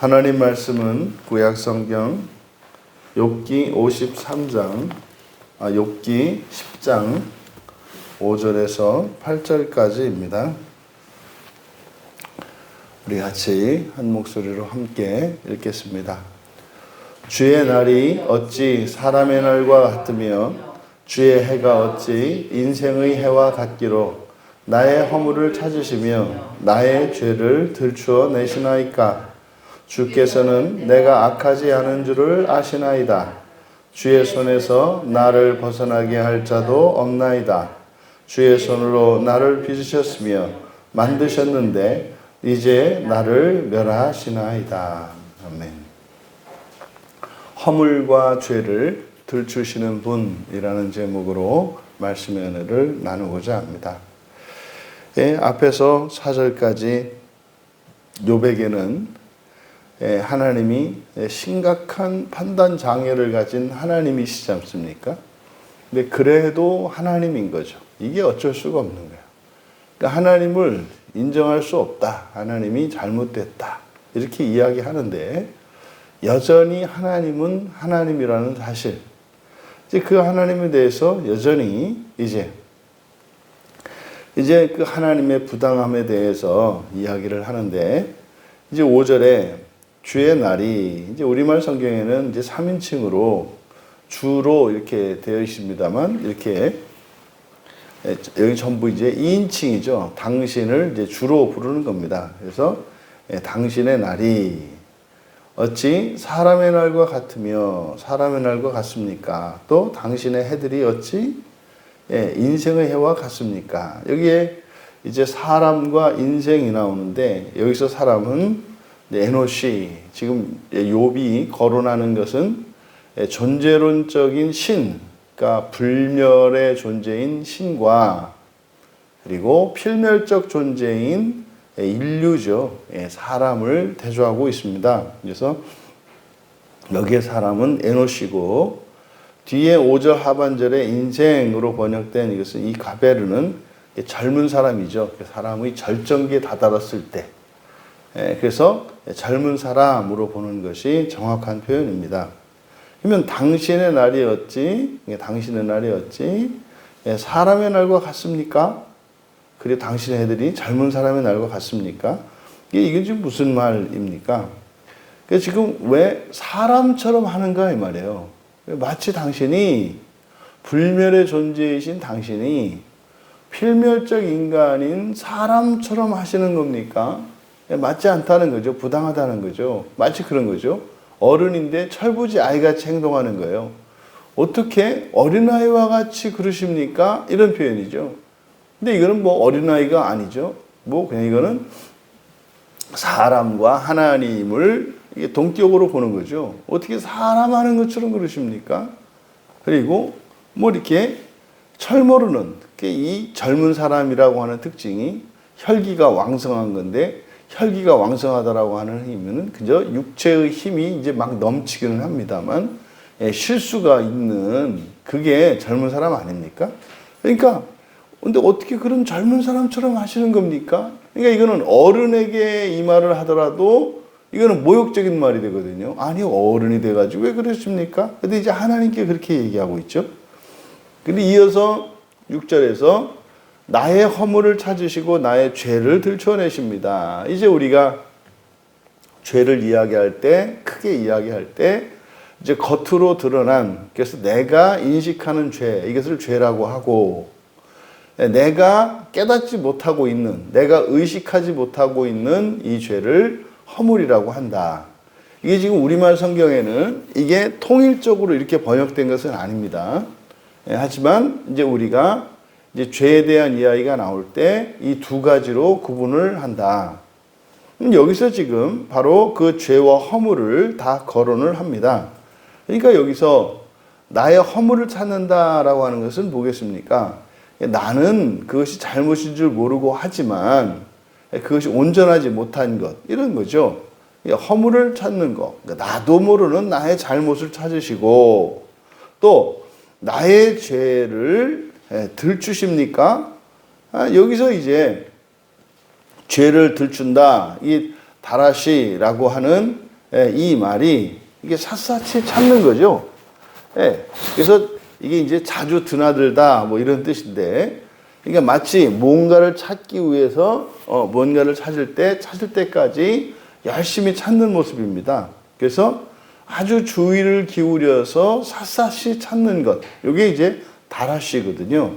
하나님 말씀은 구약성경 욥기 53장, 욥기 10장 5절에서 8절까지입니다. 우리 같이 한 목소리로 함께 읽겠습니다. 주의 날이 어찌 사람의 날과 같으며 주의 해가 어찌 인생의 해와 같기로 나의 허물을 찾으시며 나의 죄를 들추어 내시나이까. 주께서는 내가 악하지 않은 줄을 아시나이다. 주의 손에서 나를 벗어나게 할 자도 없나이다. 주의 손으로 나를 빚으셨으며 만드셨는데 이제 나를 멸하시나이다. 아멘. 허물과 죄를 들추시는 분이라는 제목으로 말씀의 은혜를 나누고자 합니다. 앞에서 4절까지 욥에게는 하나님이 심각한 판단 장애를 가진 하나님이시지 않습니까? 근데 그래도 하나님인 거죠. 이게 어쩔 수가 없는 거예요. 그러니까 하나님을 인정할 수 없다. 하나님이 잘못됐다. 이렇게 이야기하는데 여전히 하나님은 하나님이라는 사실. 이제 그 하나님에 대해서 여전히 이제 그 하나님의 부당함에 대해서 이야기를 하는데 이제 5절에 주의 날이 이제 우리말 성경에는 이제 3인칭으로 주로 이렇게 되어 있습니다만 이렇게 여기 전부 이제 2인칭이죠. 당신을 이제 주로 부르는 겁니다. 그래서 당신의 날이 어찌 사람의 날과 같으며 사람의 날과 같습니까? 또 당신의 해들이 어찌 인생의 해와 같습니까? 여기에 이제 사람과 인생이 나오는데 여기서 사람은 에노시, 지금 욥이 거론하는 것은 존재론적인 신, 그러니까 불멸의 존재인 신과 그리고 필멸적 존재인 인류죠. 사람을 대조하고 있습니다. 그래서 여기에 사람은 에노시고 뒤에 5절 하반절에 인생으로 번역된 이것은 이 가베르는 젊은 사람이죠. 사람의 절정기에 다다랐을 때. 그래서 젊은 사람으로 보는 것이 정확한 표현입니다. 그러면 당신의 날이 어찌? 당신의 날이 어찌? 사람의 날과 같습니까? 그리고 당신의 해들이 젊은 사람의 날과 같습니까? 이게 지금 무슨 말입니까? 지금 왜 사람처럼 하는가 이 말이에요. 마치 당신이 불멸의 존재이신 당신이 필멸적 인간인 사람처럼 하시는 겁니까? 맞지 않다는 거죠. 부당하다는 거죠. 마치 그런 거죠. 어른인데 철부지 아이같이 행동하는 거예요. 어떻게 어린아이와 같이 그러십니까? 이런 표현이죠. 근데 이거는 뭐 어린아이가 아니죠. 그냥 이거는 사람과 하나님을 동격으로 보는 거죠. 어떻게 사람 하는 것처럼 그러십니까? 그리고 이렇게 철모르는 이 젊은 사람이라고 하는 특징이 혈기가 왕성한 건데 혈기가 왕성하다라고 하는 의미는 그저 육체의 힘이 이제 막 넘치기는 합니다만 실수가 있는 그게 젊은 사람 아닙니까? 그러니까 근데 어떻게 그런 젊은 사람처럼 하시는 겁니까? 그러니까 이거는 어른에게 이 말을 하더라도 이거는 모욕적인 말이 되거든요. 아니 어른이 돼가지고 왜 그러십니까? 근데 이제 하나님께 그렇게 얘기하고 있죠. 근데 이어서 6절에서 나의 허물을 찾으시고 나의 죄를 들춰내십니다. 이제 우리가 죄를 이야기할 때, 크게 이야기할 때, 이제 겉으로 드러난, 그래서 내가 인식하는 죄, 이것을 죄라고 하고, 내가 깨닫지 못하고 있는, 내가 의식하지 못하고 있는 이 죄를 허물이라고 한다. 이게 지금 우리말 성경에는 이게 통일적으로 이렇게 번역된 것은 아닙니다. 하지만 이제 우리가 이제 죄에 대한 이야기가 나올 때 이 두 가지로 구분을 한다. 여기서 지금 바로 그 죄와 허물을 다 거론을 합니다. 그러니까 여기서 나의 허물을 찾는다라고 하는 것은 뭐겠습니까? 나는 그것이 잘못인 줄 모르고 하지만 그것이 온전하지 못한 것, 이런 거죠. 허물을 찾는 것. 나도 모르는 나의 잘못을 찾으시고 또 나의 죄를 들추십니까? 여기서 이제 죄를 들춘다. 이 다라시라고 하는 이 말이 이게 샅샅이 찾는 거죠. 예. 그래서 이게 이제 자주 드나들다 뭐 이런 뜻인데, 그러니까 마치 뭔가를 찾기 위해서 뭔가를 찾을 때까지 열심히 찾는 모습입니다. 그래서 아주 주의를 기울여서 샅샅이 찾는 것. 이게 이제 다라시거든요.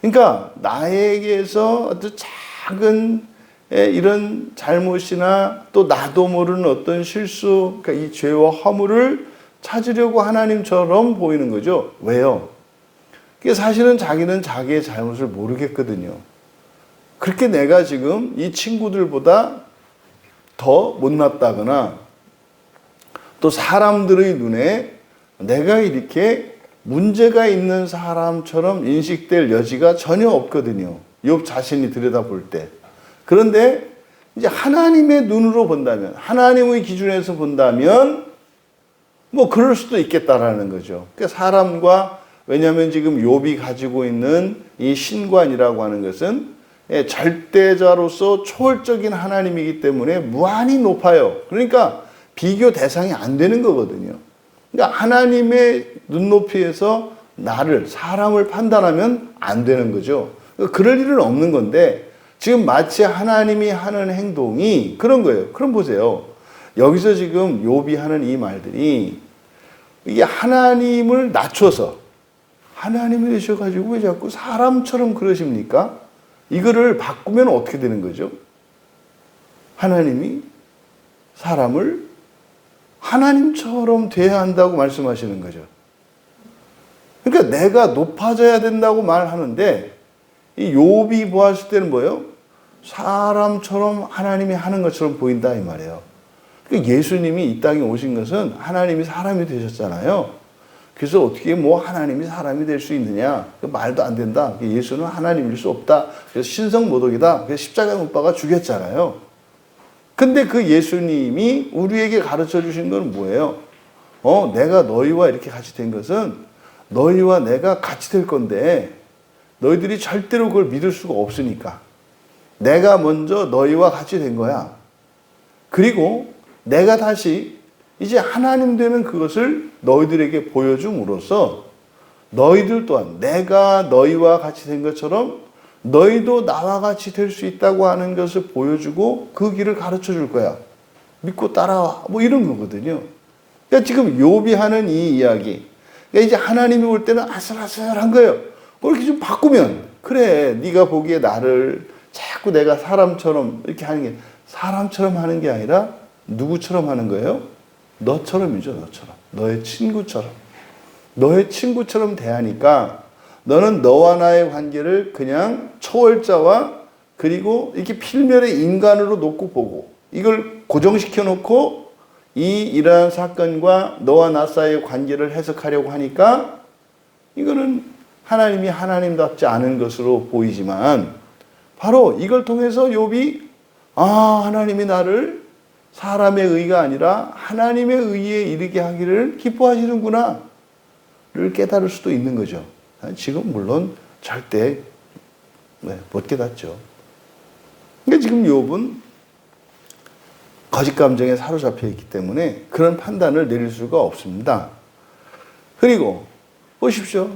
그러니까 나에게서 어떤 작은 이런 잘못이나 또 나도 모르는 어떤 실수, 그러니까 이 죄와 허물을 찾으려고 하나님처럼 보이는 거죠. 왜요? 그게 사실은 자기는 자기의 잘못을 모르겠거든요. 그렇게 내가 지금 이 친구들보다 더 못났다거나 또 사람들의 눈에 내가 이렇게 문제가 있는 사람처럼 인식될 여지가 전혀 없거든요. 욥 자신이 들여다볼 때. 그런데 이제 하나님의 눈으로 본다면, 하나님의 기준에서 본다면 뭐 그럴 수도 있겠다라는 거죠. 그러니까 사람과, 왜냐하면 지금 욥이 가지고 있는 이 신관이라고 하는 것은 절대자로서 초월적인 하나님이기 때문에 무한히 높아요. 그러니까 비교 대상이 안 되는 거거든요. 그러니까 하나님의 눈높이에서 나를, 사람을 판단하면 안 되는 거죠. 그러니까 그럴 일은 없는 건데, 지금 마치 하나님이 하는 행동이 그런 거예요. 그럼 보세요. 여기서 지금 욥이 하는 이 말들이 이게 하나님을 낮춰서, 하나님이 되셔가지고 왜 자꾸 사람처럼 그러십니까? 이거를 바꾸면 어떻게 되는 거죠? 하나님이 사람을 하나님처럼 돼야 한다고 말씀하시는 거죠. 그러니까 내가 높아져야 된다고 말하는데, 이 욥이 보았을 때는 뭐예요? 사람처럼 하나님이 하는 것처럼 보인다 이 말이에요. 그러니까 예수님이 이 땅에 오신 것은 하나님이 사람이 되셨잖아요. 그래서 어떻게 뭐 하나님이 사람이 될 수 있느냐? 말도 안 된다. 예수는 하나님일 수 없다. 그래서 신성모독이다. 그래서 십자가에 못 박아 죽였잖아요. 근데 그 예수님이 우리에게 가르쳐 주신 건 뭐예요? 내가 너희와 이렇게 같이 된 것은 너희와 내가 같이 될 건데 너희들이 절대로 그걸 믿을 수가 없으니까 내가 먼저 너희와 같이 된 거야. 그리고 내가 다시 이제 하나님 되는 그것을 너희들에게 보여줌으로써 너희들 또한 내가 너희와 같이 된 것처럼 너희도 나와 같이 될 수 있다고 하는 것을 보여주고 그 길을 가르쳐 줄 거야. 믿고 따라와. 뭐 이런 거거든요. 그러니까 지금 욥이 하는 이 이야기. 그러니까 이제 하나님이 올 때는 아슬아슬한 거예요. 그렇게 좀 바꾸면, 그래, 네가 보기에 나를 자꾸 내가 사람처럼 이렇게 하는 게, 사람처럼 하는 게 아니라 누구처럼 하는 거예요? 너처럼이죠. 너처럼. 너의 친구처럼. 너의 친구처럼 대하니까 너는 너와 나의 관계를 그냥 초월자와 그리고 이렇게 필멸의 인간으로 놓고 보고 이걸 고정시켜 놓고 이러한 사건과 너와 나 사이의 관계를 해석하려고 하니까 이거는 하나님이 하나님답지 않은 것으로 보이지만 바로 이걸 통해서 욥이 하나님이 나를 사람의 의가 아니라 하나님의 의에 이르게 하기를 기뻐하시는구나 를 깨달을 수도 있는 거죠. 지금 물론 절대 못 깨닫죠. 그러니까 지금 욥은 거짓 감정에 사로잡혀 있기 때문에 그런 판단을 내릴 수가 없습니다. 그리고 보십시오.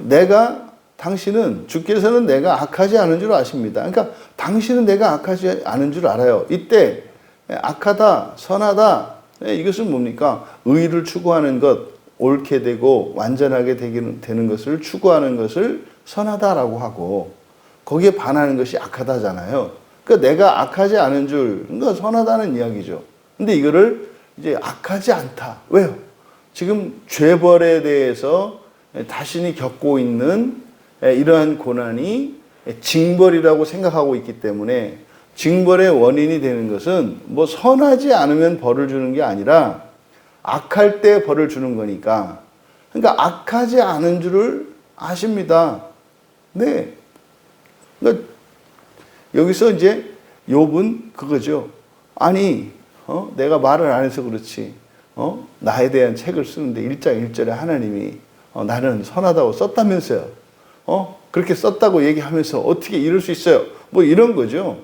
당신은, 주께서는 내가 악하지 않은 줄 아십니다. 그러니까 당신은 내가 악하지 않은 줄 알아요. 이때 악하다, 선하다, 이것은 뭡니까? 의를 추구하는 것, 옳게 되고 완전하게 되는 것을 추구하는 것을 선하다라고 하고 거기에 반하는 것이 악하다잖아요. 그러니까 내가 악하지 않은 줄, 그러니까 선하다는 이야기죠. 근데 이거를 이제 악하지 않다. 왜요? 지금 죄벌에 대해서 자신이 겪고 있는 이러한 고난이 징벌이라고 생각하고 있기 때문에 징벌의 원인이 되는 것은 뭐 선하지 않으면 벌을 주는 게 아니라 악할 때 벌을 주는 거니까. 그러니까 악하지 않은 줄을 아십니다. 네. 그러니까 여기서 이제 욥은 그거죠. 아니, 내가 말을 안 해서 그렇지. 나에 대한 책을 쓰는데 1장 1절에 하나님이 나는 선하다고 썼다면서요. 그렇게 썼다고 얘기하면서 어떻게 이럴 수 있어요? 뭐 이런 거죠.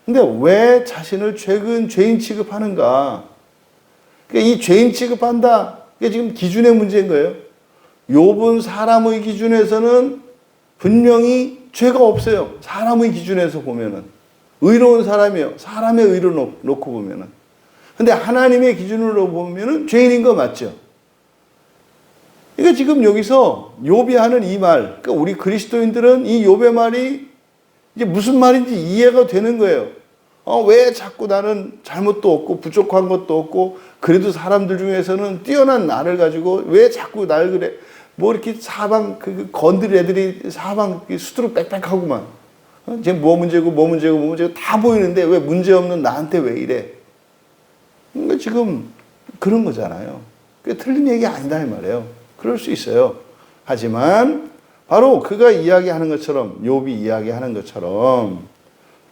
근데 왜 자신을 죄인 취급하는가? 그러니까 이 죄인 취급한다. 이게 지금 기준의 문제인 거예요. 욥은 사람의 기준에서는 분명히 죄가 없어요. 사람의 기준에서 보면은. 의로운 사람이에요. 사람의 의로 놓고 보면은. 근데 하나님의 기준으로 보면은 죄인인 거 맞죠? 그러니까 지금 여기서 욥이 하는 이 말, 그러니까 우리 그리스도인들은 이 욥의 말이 이제 무슨 말인지 이해가 되는 거예요. 왜 자꾸 나는 잘못도 없고 부족한 것도 없고 그래도 사람들 중에서는 뛰어난 나를 가지고 왜 자꾸 날 그래? 뭐 이렇게 사방 건드릴 애들이 사방 수두룩 빽빽하구만. 지금 뭐 문제고 다 보이는데 왜 문제 없는 나한테 왜 이래? 그러니까 지금 그런 거잖아요. 그게 틀린 얘기 아니다 이 말이에요. 그럴 수 있어요. 하지만 바로 그가 이야기하는 것처럼 욥이 이야기하는 것처럼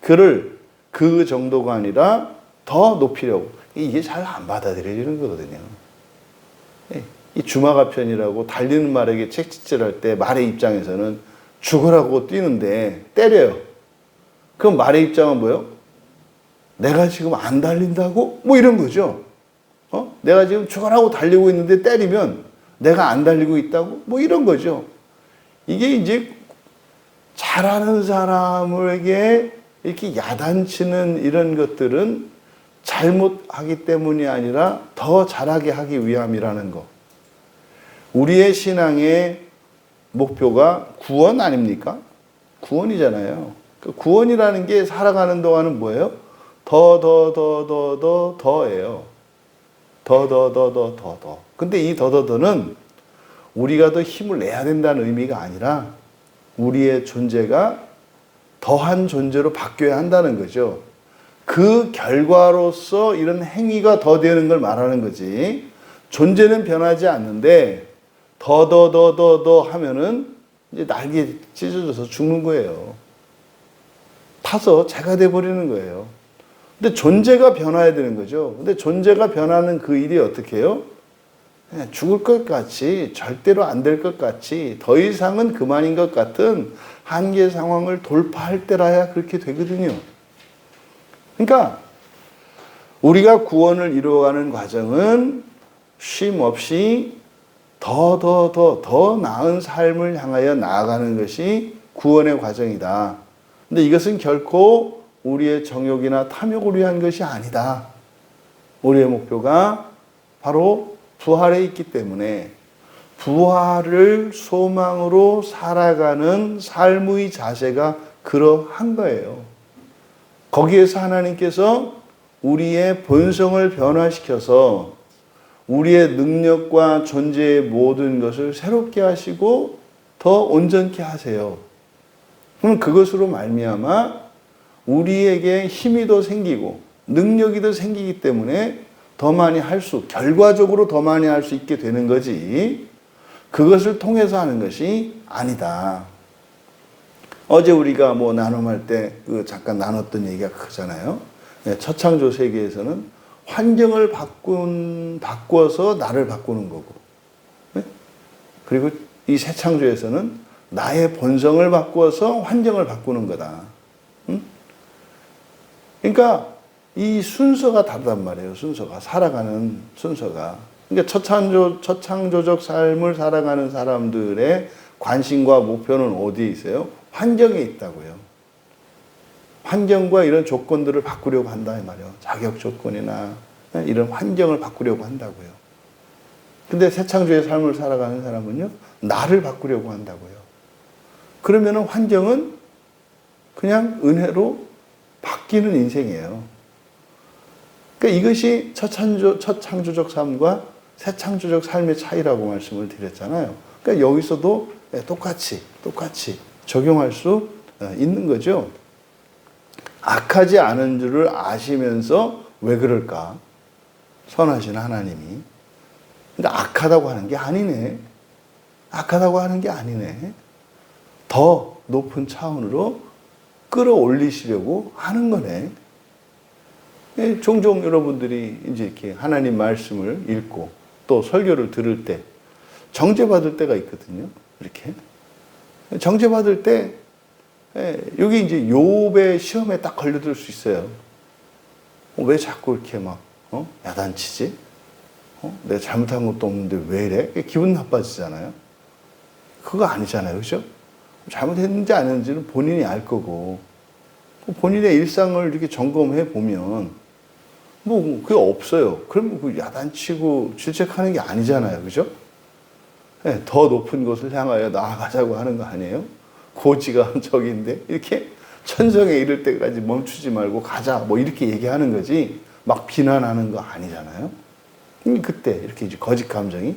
그를 그 정도가 아니라 더 높이려고 이게 잘 안 받아들여지는 거거든요. 이 주마가 편이라고 달리는 말에게 채찍질할 때 말의 입장에서는 죽으라고 뛰는데 때려요. 그럼 말의 입장은 뭐예요? 내가 지금 안 달린다고? 뭐 이런 거죠. 내가 지금 죽으라고 달리고 있는데 때리면 내가 안 달리고 있다고? 뭐 이런 거죠. 이게 이제 잘하는 사람에게 이렇게 야단치는 이런 것들은 잘못하기 때문이 아니라 더 잘하게 하기 위함이라는 거. 우리의 신앙의 목표가 구원 아닙니까? 구원이잖아요. 그 구원이라는 게 살아가는 동안은 뭐예요? 더예요. 더. 근데 이 더는 우리가 더 힘을 내야 된다는 의미가 아니라 우리의 존재가 더한 존재로 바뀌어야 한다는 거죠. 그 결과로서 이런 행위가 더 되는 걸 말하는 거지. 존재는 변하지 않는데 더 하면은 이제 날개 찢어져서 죽는 거예요. 타서 재가 돼버리는 거예요. 근데 존재가 변화해야 되는 거죠. 근데 존재가 변하는 그 일이 어떻게 해요? 죽을 것 같이, 절대로 안 될 것 같이, 더 이상은 그만인 것 같은 한계 상황을 돌파할 때라야 그렇게 되거든요. 그러니까 우리가 구원을 이루어가는 과정은 쉼 없이 더 나은 삶을 향하여 나아가는 것이 구원의 과정이다. 근데 이것은 결코 우리의 정욕이나 탐욕을 위한 것이 아니다. 우리의 목표가 바로 부활에 있기 때문에 부활을 소망으로 살아가는 삶의 자세가 그러한 거예요. 거기에서 하나님께서 우리의 본성을 변화시켜서 우리의 능력과 존재의 모든 것을 새롭게 하시고 더 온전케 하세요. 그럼 그것으로 말미암아 우리에게 힘이 더 생기고 능력이 더 생기기 때문에 더 많이 결과적으로 더 많이 할 수 있게 되는 거지. 그것을 통해서 하는 것이 아니다. 어제 우리가 나눔할 때 잠깐 나눴던 얘기가 크잖아요. 처창조 세계에서는 환경을 바꿔서 나를 바꾸는 거고, 그리고 이 새 창조에서는 나의 본성을 바꾸어서 환경을 바꾸는 거다. 그러니까 이 순서가 다르단 말이에요. 살아가는 순서가. 그러니까 처창조적 삶을 살아가는 사람들의 관심과 목표는 어디에 있어요? 환경에 있다고요. 환경과 이런 조건들을 바꾸려고 한다 이 말이에요. 자격 조건이나 이런 환경을 바꾸려고 한다고요. 근데 새 창조의 삶을 살아가는 사람은요, 나를 바꾸려고 한다고요. 그러면은 환경은 그냥 은혜로 바뀌는 인생이에요. 그러니까 이것이 첫 창조적 삶과 새 창조적 삶의 차이라고 말씀을 드렸잖아요. 그러니까 여기서도 똑같이 적용할 수 있는 거죠. 악하지 않은 줄을 아시면서 왜 그럴까? 선하신 하나님이. 근데 악하다고 하는 게 아니네. 더 높은 차원으로 끌어올리시려고 하는 거네. 종종 여러분들이 이제 이렇게 하나님 말씀을 읽고 또 설교를 들을 때 정죄받을 때가 있거든요. 이렇게. 정죄받을 때 여기 이제 욥의 시험에 딱 걸려들 수 있어요. 왜 자꾸 이렇게 야단치지? 내가 잘못한 것도 없는데 왜 이래? 기분 나빠지잖아요. 그거 아니잖아요. 그죠? 잘못했는지 안 했는지는 본인이 알 거고, 본인의 일상을 이렇게 점검해 보면, 뭐, 그게 없어요. 그러면 그 야단치고 질책하는 게 아니잖아요. 그죠? 네, 더 높은 곳을 향하여 나아가자고 하는 거 아니에요? 고지가 저기인데, 이렇게 천성에 이를 때까지 멈추지 말고 가자. 뭐 이렇게 얘기하는 거지, 막 비난하는 거 아니잖아요? 그때 이렇게 이제 거짓 감정이,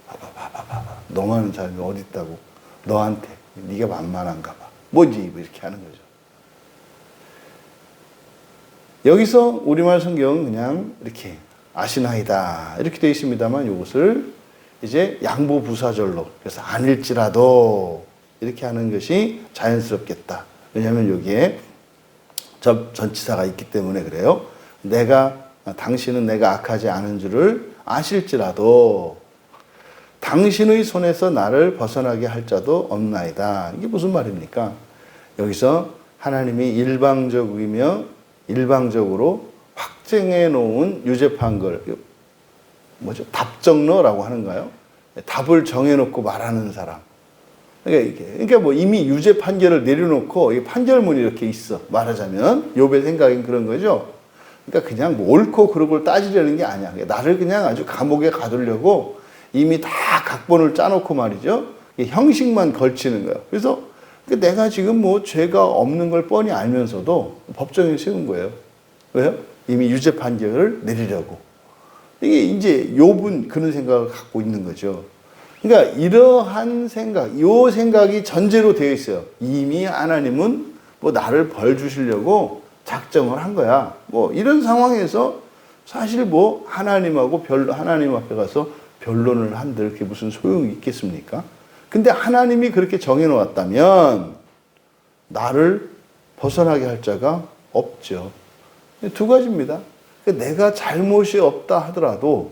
봐봐. 너만한 사람이 어디 있다고. 너한테. 네가 만만한가 봐. 뭐지? 뭐 이렇게 하는 거죠. 여기서 우리말 성경은 그냥 이렇게 아시나이다 이렇게 되어 있습니다만, 이것을 이제 양보부사절로, 그래서 아닐지라도 이렇게 하는 것이 자연스럽겠다. 왜냐하면 여기에 전치사가 있기 때문에 그래요. 당신은 내가 악하지 않은 줄을 아실지라도 당신의 손에서 나를 벗어나게 할 자도 없나이다. 이게 무슨 말입니까? 여기서 하나님이 일방적으로 확정해 놓은 유죄 판결, 뭐죠? 답정너라고 하는가요? 답을 정해놓고 말하는 사람. 그러니까 뭐 이미 유죄 판결을 내려놓고 이 판결문이 이렇게 있어. 말하자면 욥의 생각인 그런 거죠. 그러니까 그냥 뭐 옳고 그르고를 따지려는 게 아니야. 나를 그냥 아주 감옥에 가두려고 이미 다 각본을 짜놓고 말이죠. 형식만 걸치는 거예요. 그래서 내가 지금 뭐 죄가 없는 걸 뻔히 알면서도 법정에 세운 거예요. 왜요? 이미 유죄 판결을 내리려고. 이게 이제 욥은 그런 생각을 갖고 있는 거죠. 그러니까 이러한 생각, 이 생각이 전제로 되어 있어요. 이미 하나님은 뭐 나를 벌 주시려고 작정을 한 거야. 뭐 이런 상황에서 사실 뭐 하나님 앞에 가서 변론을 한들 그게 무슨 소용이 있겠습니까? 근데 하나님이 그렇게 정해놓았다면 나를 벗어나게 할 자가 없죠. 두 가지입니다. 내가 잘못이 없다 하더라도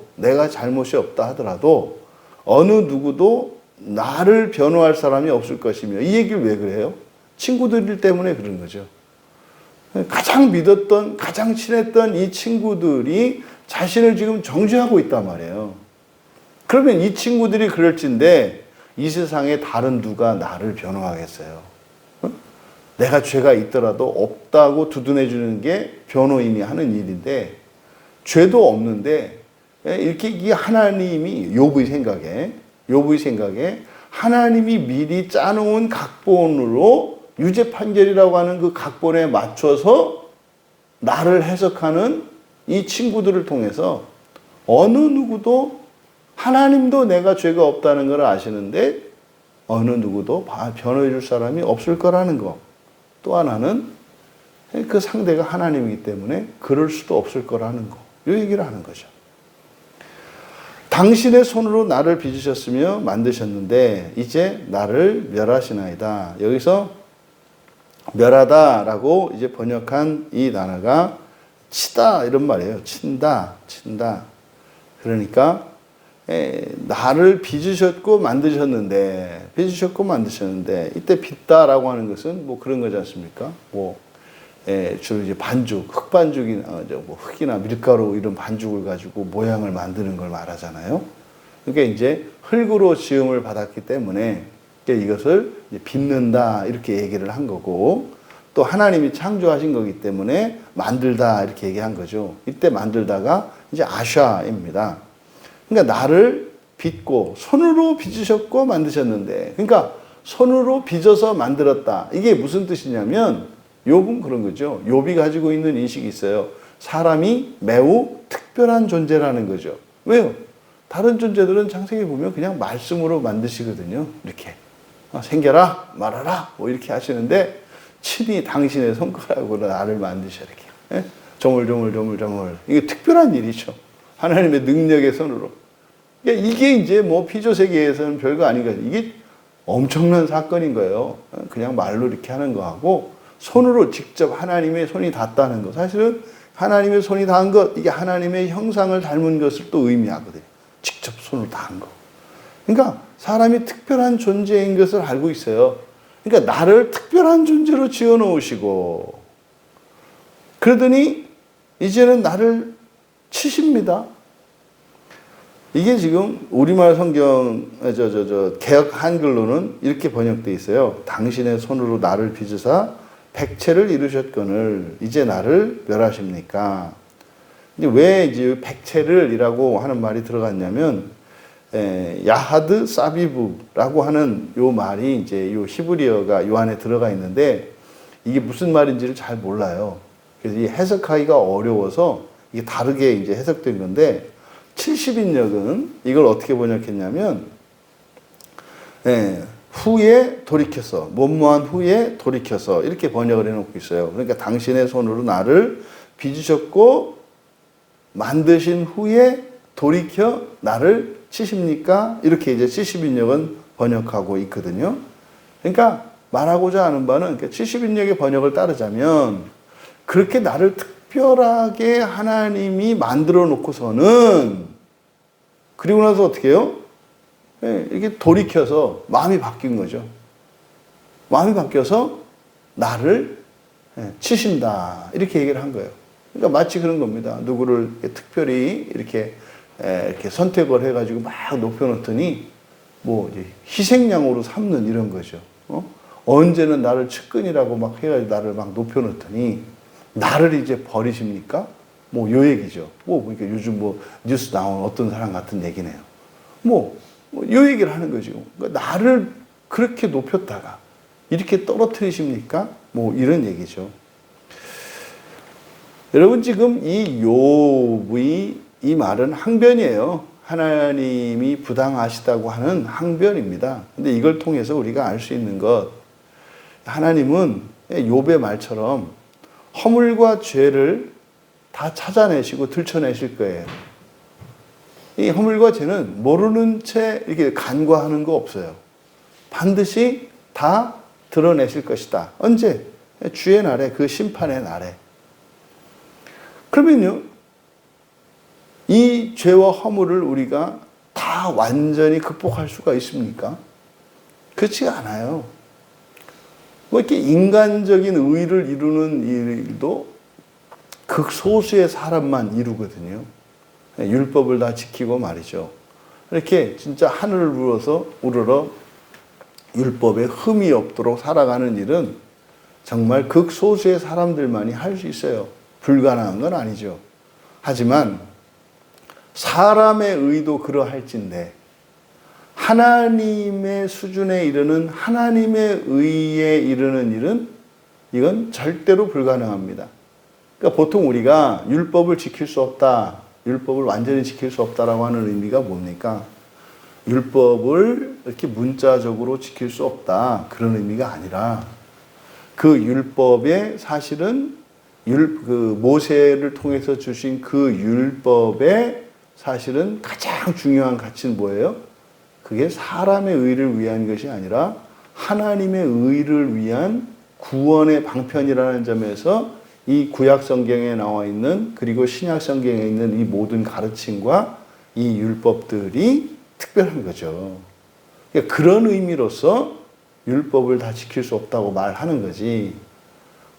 어느 누구도 나를 변호할 사람이 없을 것이며, 이 얘기를 왜 그래요? 친구들 때문에 그런 거죠. 가장 믿었던, 가장 친했던 이 친구들이 자신을 지금 정죄하고 있단 말이에요. 그러면 이 친구들이 그럴진데 이 세상에 다른 누가 나를 변호하겠어요? 내가 죄가 있더라도 없다고 두둔해 주는 게 변호인이 하는 일인데, 죄도 없는데 이렇게 이 하나님이 욥의 생각에 하나님이 미리 짜놓은 각본으로 유죄 판결이라고 하는 그 각본에 맞춰서 나를 해석하는 이 친구들을 통해서 어느 누구도, 하나님도 내가 죄가 없다는 걸 아시는데 어느 누구도 변호해 줄 사람이 없을 거라는 거. 또 하나는 그 상대가 하나님이기 때문에 그럴 수도 없을 거라는 거. 이 얘기를 하는 거죠. 당신의 손으로 나를 빚으셨으며 만드셨는데 이제 나를 멸하시나이다. 여기서 멸하다라고 이제 번역한 이 단어가 치다 이런 말이에요. 친다. 그러니까 나를 빚으셨고 만드셨는데 이때 빚다라고 하는 것은 뭐 그런 거지 않습니까? 뭐 주로 이제 반죽, 흙반죽이나 뭐 흙이나 밀가루 이런 반죽을 가지고 모양을 만드는 걸 말하잖아요. 그러니까 이제 흙으로 지음을 받았기 때문에 이것을 이제 빚는다 이렇게 얘기를 한 거고, 또 하나님이 창조하신 거기 때문에 만들다 이렇게 얘기한 거죠. 이때 만들다가 이제 아샤입니다. 그러니까 나를 빚고 손으로 빚으셨고 만드셨는데, 그러니까 손으로 빚어서 만들었다. 이게 무슨 뜻이냐면 욥은 그런 거죠. 욥이 가지고 있는 인식이 있어요. 사람이 매우 특별한 존재라는 거죠. 왜요? 다른 존재들은 창세기 보면 그냥 말씀으로 만드시거든요. 이렇게 생겨라 말아라 뭐 이렇게 하시는데, 친히 당신의 손가락으로 나를 만드셔 이렇게 조물조물 이게 특별한 일이죠. 하나님의 능력의 손으로. 그러니까 이게 이제 뭐 피조 세계에서는 별거 아니거든요. 이게 엄청난 사건인 거예요. 그냥 말로 이렇게 하는 거하고 손으로 직접 하나님의 손이 닿았다는 거. 사실은 하나님의 손이 닿은 것, 이게 하나님의 형상을 닮은 것을 또 의미하거든요. 직접 손으로 닿은 거. 그러니까 사람이 특별한 존재인 것을 알고 있어요. 그러니까 나를 특별한 존재로 지어 놓으시고, 그러더니 이제는 나를 치십니다. 이게 지금 우리말 성경 개역 한글로는 이렇게 번역돼 있어요. 당신의 손으로 나를 빚으사 백체를 이루셨거늘 이제 나를 멸하십니까? 이제 왜 이제 백체를이라고 하는 말이 들어갔냐면 야하드 사비브라고 하는 요 말이 이제 요 히브리어가 요 안에 들어가 있는데 이게 무슨 말인지를 잘 몰라요. 그래서 이 해석하기가 어려워서 이게 다르게 이제 해석된 건데 70인역은 이걸 어떻게 번역했냐면 후에 돌이켜서 뭐뭐한 후에 돌이켜서 이렇게 번역을 해놓고 있어요. 그러니까 당신의 손으로 나를 빚으셨고 만드신 후에 돌이켜 나를 치십니까? 이렇게 이제 70인역은 번역하고 있거든요. 그러니까 말하고자 하는 바는 70인역의 번역을 따르자면 그렇게 나를 특별하게 하나님이 만들어 놓고서는 그리고 나서 어떻게 해요? 이렇게 돌이켜서 마음이 바뀐 거죠. 마음이 바뀌어서 나를 치신다. 이렇게 얘기를 한 거예요. 그러니까 마치 그런 겁니다. 누구를 특별히 이렇게 선택을 해가지고 막 높여놓더니 뭐 이제 희생양으로 삼는 이런 거죠. 언제는 나를 측근이라고 막 해가지고 나를 막 높여놓더니 나를 이제 버리십니까? 뭐 요 얘기죠. 그러니까 요즘 뉴스 나온 어떤 사람 같은 얘기네요. 요 얘기를 하는 거죠. 그러니까 나를 그렇게 높였다가 이렇게 떨어뜨리십니까? 이런 얘기죠. 여러분 지금 이 욥의 이 말은 항변이에요. 하나님이 부당하시다고 하는 항변입니다. 근데 이걸 통해서 우리가 알 수 있는 것, 하나님은 욥의 말처럼 허물과 죄를 다 찾아내시고 들춰내실 거예요. 이 허물과 죄는 모르는 채 이렇게 간과하는 거 없어요. 반드시 다 드러내실 것이다. 언제? 주의 날에, 그 심판의 날에. 그러면요, 이 죄와 허물을 우리가 다 완전히 극복할 수가 있습니까? 그렇지가 않아요. 이렇게 인간적인 의를 이루는 일도 극소수의 사람만 이루거든요. 율법을 다 지키고 말이죠. 이렇게 진짜 하늘을 우러러 율법에 흠이 없도록 살아가는 일은 정말 극소수의 사람들만이 할 수 있어요. 불가능한 건 아니죠. 하지만 사람의 의도 그러할진데 하나님의 수준에 이르는 하나님의 의에 이르는 일은 이건 절대로 불가능합니다. 그러니까 보통 우리가 율법을 지킬 수 없다, 율법을 완전히 지킬 수 없다라고 하는 의미가 뭡니까? 율법을 이렇게 문자적으로 지킬 수 없다, 그런 의미가 아니라 그 율법의 사실은 그 모세를 통해서 주신 그 율법의 사실은 가장 중요한 가치는 뭐예요? 그게 사람의 의를 위한 것이 아니라 하나님의 의를 위한 구원의 방편이라는 점에서 이 구약 성경에 나와 있는 그리고 신약 성경에 있는 이 모든 가르침과 이 율법들이 특별한 거죠. 그러니까 그런 의미로서 율법을 다 지킬 수 없다고 말하는 거지.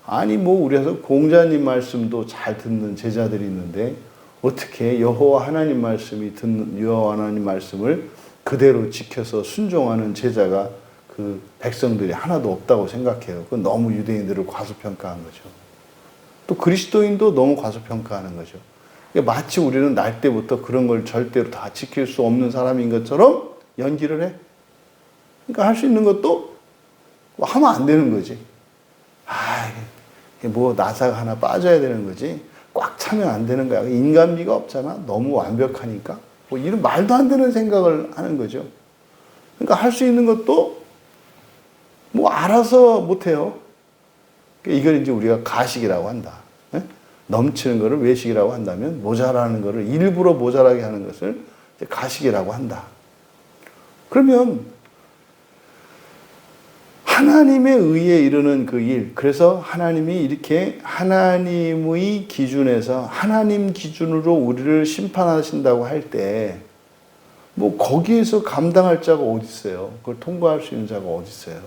아니 우리에서 공자님 말씀도 잘 듣는 제자들이 있는데 어떻게 여호와 하나님 말씀을 그대로 지켜서 순종하는 제자가 그 백성들이 하나도 없다고 생각해요. 그건 너무 유대인들을 과소평가한 거죠. 또 그리스도인도 너무 과소평가하는 거죠. 마치 우리는 날 때부터 그런 걸 절대로 다 지킬 수 없는 사람인 것처럼 연기를 해. 그러니까 할 수 있는 것도 하면 안 되는 거지. 나사가 하나 빠져야 되는 거지. 꽉 차면 안 되는 거야. 인간미가 없잖아. 너무 완벽하니까. 이런 말도 안 되는 생각을 하는 거죠. 그러니까 할 수 있는 것도 알아서 못해요. 이걸 이제 우리가 가식이라고 한다. 넘치는 것을 외식이라고 한다면 모자라는 것을 일부러 모자라게 하는 것을 가식이라고 한다. 그러면 하나님의 의에 이르는 그 일, 그래서 하나님이 이렇게 하나님의 기준에서 하나님 기준으로 우리를 심판하신다고 할 때 거기에서 감당할 자가 어디 있어요? 그걸 통과할 수 있는 자가 어디 있어요?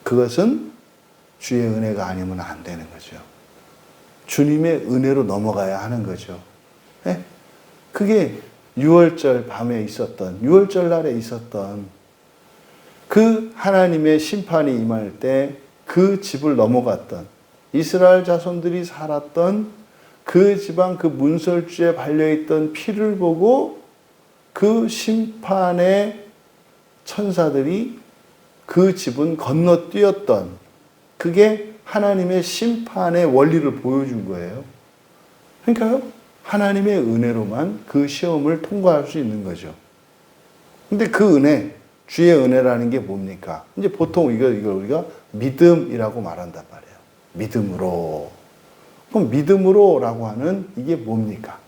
그것은 주의 은혜가 아니면 안 되는 거죠. 주님의 은혜로 넘어가야 하는 거죠. 그게 유월절 밤에 있었던, 유월절 날에 있었던 그 하나님의 심판이 임할 때 그 집을 넘어갔던 이스라엘 자손들이 살았던 그 지방 그 문설주에 발려있던 피를 보고 그 심판의 천사들이 그 집은 건너뛰었던, 그게 하나님의 심판의 원리를 보여준 거예요. 그러니까요, 하나님의 은혜로만 그 시험을 통과할 수 있는 거죠. 근데 그 은혜, 주의 은혜라는 게 뭡니까? 이제 보통 이걸 우리가 믿음이라고 말한단 말이에요. 믿음으로. 그럼 믿음으로라고 하는 이게 뭡니까?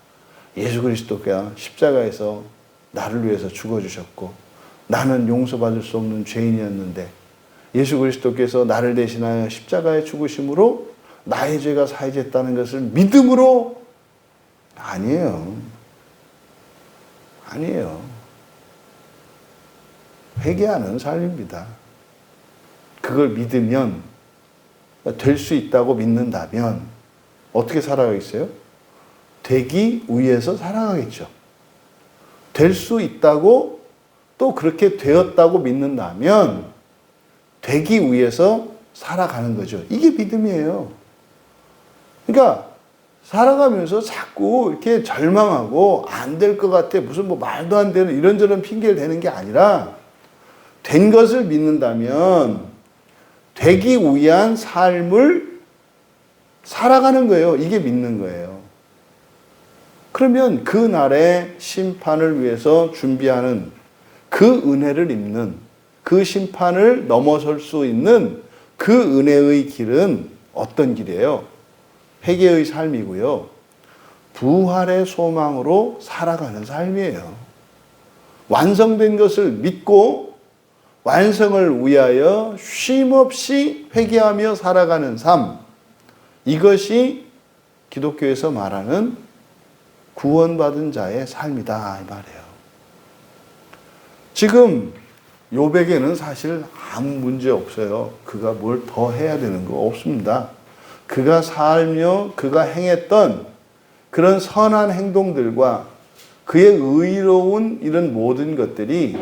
예수 그리스도가 십자가에서 나를 위해서 죽어주셨고, 나는 용서받을 수 없는 죄인이었는데 예수 그리스도께서 나를 대신하여 십자가에 죽으심으로 나의 죄가 사해졌다는 것을 믿음으로? 아니에요. 아니에요. 회개하는 삶입니다. 그걸 믿으면, 될 수 있다고 믿는다면 어떻게 살아가겠어요? 되기 위해서 살아가겠죠. 될 수 있다고 또 그렇게 되었다고 믿는다면 되기 위해서 살아가는 거죠. 이게 믿음이에요. 그러니까 살아가면서 자꾸 이렇게 절망하고 안 될 것 같아, 무슨 뭐 말도 안 되는 이런저런 핑계를 대는 게 아니라 된 것을 믿는다면 되기 위한 삶을 살아가는 거예요. 이게 믿는 거예요. 그러면 그 날의 심판을 위해서 준비하는 그 은혜를 입는, 그 심판을 넘어설 수 있는 그 은혜의 길은 어떤 길이에요? 회개의 삶이고요. 부활의 소망으로 살아가는 삶이에요. 완성된 것을 믿고 완성을 위하여 쉼없이 회개하며 살아가는 삶. 이것이 기독교에서 말하는 구원받은 자의 삶이다, 이 말이에요. 지금 욥에게는 사실 아무 문제 없어요. 그가 뭘 더 해야 되는 거 없습니다. 그가 살며 그가 행했던 그런 선한 행동들과 그의 의로운 이런 모든 것들이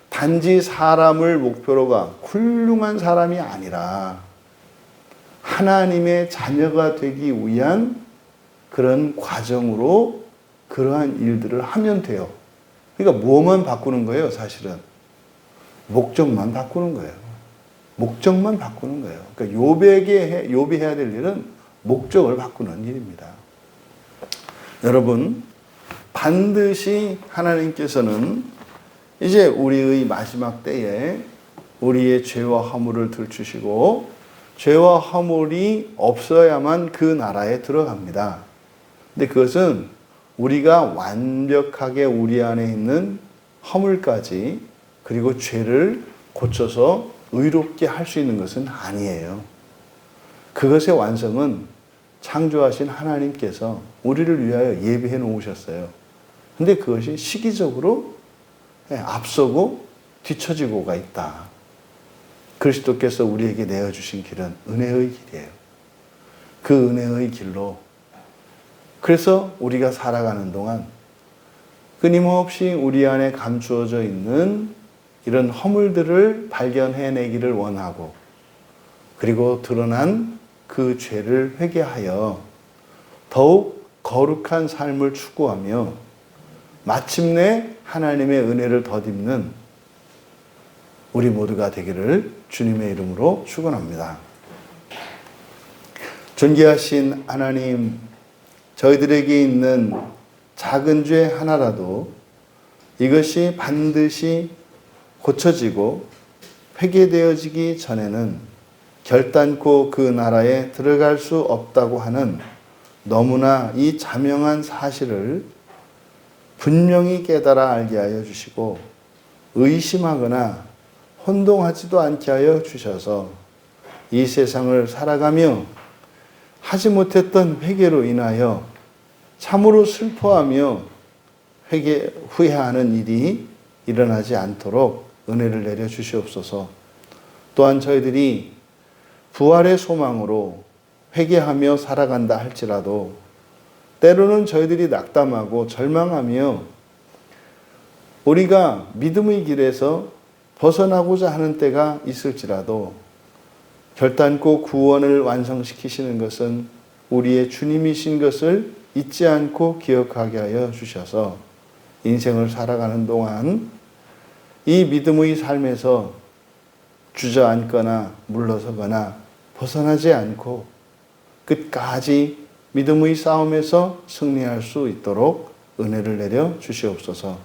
단지 사람을 목표로 가 훌륭한 사람이 아니라 하나님의 자녀가 되기 위한 그런 과정으로 그러한 일들을 하면 돼요. 그러니까 뭐만 바꾸는 거예요, 사실은? 목적만 바꾸는 거예요. 목적만 바꾸는 거예요. 그러니까 욥이 해야 될 일은 목적을 바꾸는 일입니다. 여러분, 반드시 하나님께서는 이제 우리의 마지막 때에 우리의 죄와 허물을 들추시고 죄와 허물이 없어야만 그 나라에 들어갑니다. 근데 그것은 우리가 완벽하게 우리 안에 있는 허물까지 그리고 죄를 고쳐서 의롭게 할 수 있는 것은 아니에요. 그것의 완성은 창조하신 하나님께서 우리를 위하여 예비해 놓으셨어요. 근데 그것이 시기적으로 앞서고 뒤처지고가 있다. 그리스도께서 우리에게 내어주신 길은 은혜의 길이에요. 그 은혜의 길로 그래서 우리가 살아가는 동안 끊임없이 우리 안에 감추어져 있는 이런 허물들을 발견해내기를 원하고 그리고 드러난 그 죄를 회개하여 더욱 거룩한 삶을 추구하며 마침내 하나님의 은혜를 덧입는 우리 모두가 되기를 주님의 이름으로 축원합니다. 존귀하신 하나님, 저희들에게 있는 작은 죄 하나라도 이것이 반드시 고쳐지고 회개되어지기 전에는 결단코 그 나라에 들어갈 수 없다고 하는 너무나 이 자명한 사실을 분명히 깨달아 알게 하여 주시고 의심하거나 혼동하지도 않게 하여 주셔서 이 세상을 살아가며 하지 못했던 회개로 인하여 참으로 슬퍼하며 후회하는 일이 일어나지 않도록 은혜를 내려 주시옵소서. 또한 저희들이 부활의 소망으로 회개하며 살아간다 할지라도 때로는 저희들이 낙담하고 절망하며 우리가 믿음의 길에서 벗어나고자 하는 때가 있을지라도 결단코 구원을 완성시키시는 것은 우리의 주님이신 것을 잊지 않고 기억하게 하여 주셔서 인생을 살아가는 동안 이 믿음의 삶에서 주저앉거나 물러서거나 벗어나지 않고 끝까지 믿음의 싸움에서 승리할 수 있도록 은혜를 내려 주시옵소서.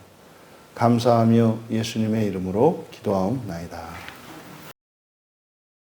감사하며 예수님의 이름으로 기도하옵나이다.